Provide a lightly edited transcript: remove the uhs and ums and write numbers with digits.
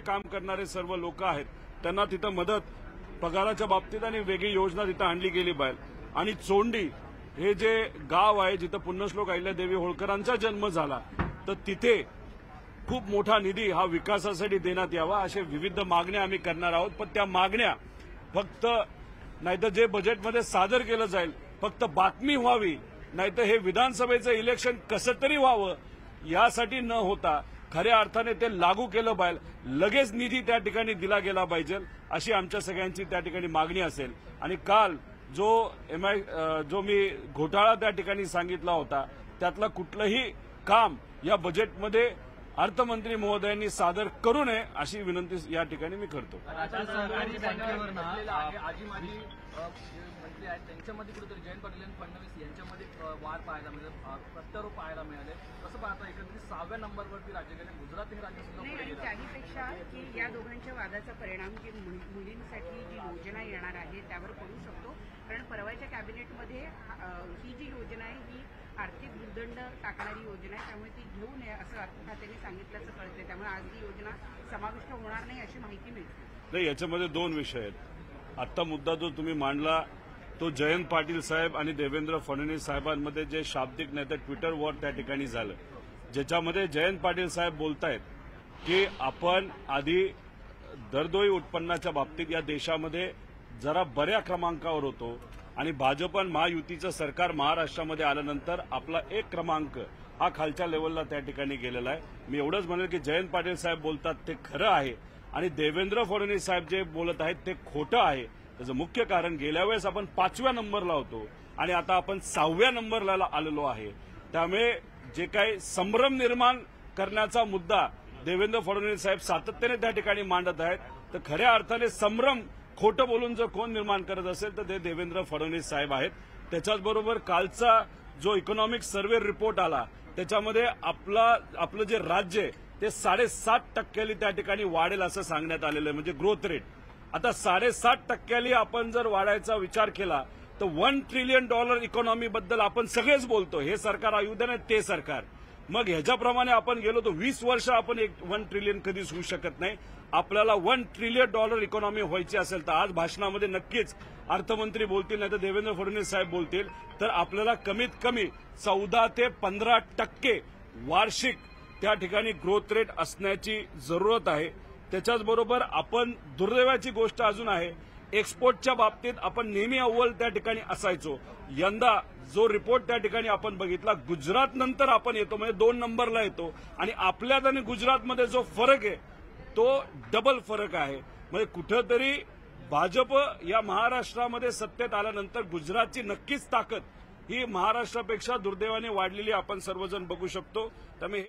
काम करणारे सर्व लोक आहेत त्यांना तिथं मदत पगाराच्या बाबतीत आणि वेगळी योजना तिथं आणली गेली पाहिजे। आणि चोंडी हे जे गाव आहे जिथं पुण्यश्लोक अहिल्यादेवी होळकरांचा जन्म झाला तर तिथे खूप मोठा निधी हा विकासासाठी देण्यात यावा अशा विविध मागण्या आम्ही करणार आहोत। पण त्या मागण्या फक्त नाहीतर जे बजेटमध्ये सादर केलं जाईल फक्त बातमी व्हावी, नाहीतर हे विधानसभेचं इलेक्शन कसं तरी व्हावं यासाठी न होता खऱ्या अर्थाने ते लागू केलं पाहिजे, लगेच निधी त्या ठिकाणी दिला गेला पाहिजे अशी आमच्या सगळ्यांची त्या ठिकाणी मागणी असेल। आणि काल जो मी घोटाळा त्या ठिकाणी सांगितला होता त्यातलं कुठलंही काम या बजेटमध्ये अर्थमंत्री महोदयांनी सादर करू नये अशी विनंती या ठिकाणी मी करतो। मंत्री आहेत त्यांच्यामध्ये कुठेतरी जयंत पाटील आणि फडणवीस यांच्यामध्ये वार पाहायला मिळाले, प्रत्यारोप पाहायला मिळाले। कसं पाहता एकंदरीत 6व्या नंबरवरती राज्य गेले, गुजरात हे राज्य सुद्धा पुढे गेलं। त्याहीपेक्षा की या दोघांच्या वादाचा परिणाम जी मुलींसाठी जी योजना येणार आहे त्यावर पडू शकतो, कारण परवाच्या कॅबिनेटमध्ये ही जी योजना आहे ही आर्थिक भूर्दंड टाकणारी योजना आहे, त्यामुळे ती घेऊ नये असं अर्थ खात्याने सांगितल्याचं कळतंय। त्यामुळे आज ही योजना समाविष्ट होणार नाही अशी माहिती मिळते। नाही, याच्यामध्ये दोन विषय आहेत। आता मुद्दा जो तुम्ही मांडला तो जयंत पाटील साहेब आणि देवेंद्र फडणवीस साहेबांमध्ये जे शाब्दिक नाही तर ट्विटर वॉर त्या ठिकाणी झालं, ज्याच्यामध्ये जयंत पाटील साहेब बोलतायत की आपण आधी दरडोई उत्पन्नाच्या बाबतीत या देशामध्ये जरा बऱ्या क्रमांकावर होतो आणि भाजप आणि महायुतीचं सरकार महाराष्ट्रामध्ये आल्यानंतर आपला 1 क्रमांक हा खालच्या लेवलला त्या ठिकाणी गेलेला आहे। मी एवढंच म्हणेल की जयंत पाटील साहेब बोलतात ते खरं आहे आणि देवेंद्र फडणवीस साहेब जे बोलत आहेत ते खोटं आहे। त्याचं मुख्य कारण गेल्या वेळेस आपण 5व्या नंबरला होतो आणि आता आपण 6व्या नंबरला आलेलो आहे। त्यामुळे जे काही संभ्रम निर्माण करण्याचा मुद्दा देवेंद्र फडणवीस साहेब सातत्याने त्या ठिकाणी मांडत आहेत, तर खऱ्या अर्थाने संभ्रम खोटं बोलून जर कोण निर्माण करत असेल तर ते देवेंद्र फडणवीस साहेब आहेत। त्याच्याचबरोबर कालचा जो इकॉनॉमिक सर्व्हे रिपोर्ट आला त्याच्यामध्ये आपलं जे राज्य आहे ते 7.5% त्या ठिकाणी वाढेल असं सांगण्यात आलेलं आहे, म्हणजे ग्रोथ रेट। आता 7.5% आपण जर वाढायचा विचार केला तर $1 ट्रिलियन इकॉनॉमी बद्दल आपण सगळेच बोलतो, हे सरकार येऊ दे ना ते सरकार। मग ह्याच्याप्रमाणे आपण गेलो तर 20 वर्ष आपण 1 ट्रिलियन कधीच होऊ शकत नाही। आपल्याला $1 ट्रिलियन इकॉनॉमी व्हायची असेल तर आज भाषणामध्ये नक्कीच अर्थमंत्री बोलतील नाही तर देवेंद्र फडणवीस साहेब बोलतील, तर आपल्याला कमीत कमी 14 ते 15% वार्षिक त्या ठिकाणी ग्रोथ रेट असण्याची जरूरत आहे। त्याच्याचबरोबर आपण दुर्दैवाची गोष्ट अजून आहे, एक्सपोर्टच्या बाबतीत आपण नेहमी अव्वल त्या ठिकाणी असायचो। यंदा जो रिपोर्ट त्या ठिकाणी आपण बघितला गुजरात नंतर आपण येतो, म्हणजे 2 नंबरला येतो आणि आपल्यात आणि गुजरातमध्ये जो फरक आहे तो डबल फरक आहे। म्हणजे कुठंतरी भाजप या महाराष्ट्रामध्ये सत्तेत आल्यानंतर गुजरातची नक्कीच ताकद ही महाराष्ट्रापेक्षा दुर्दैवाने वाढलेली आपण सर्वजण बघू शकतो। त्यामुळे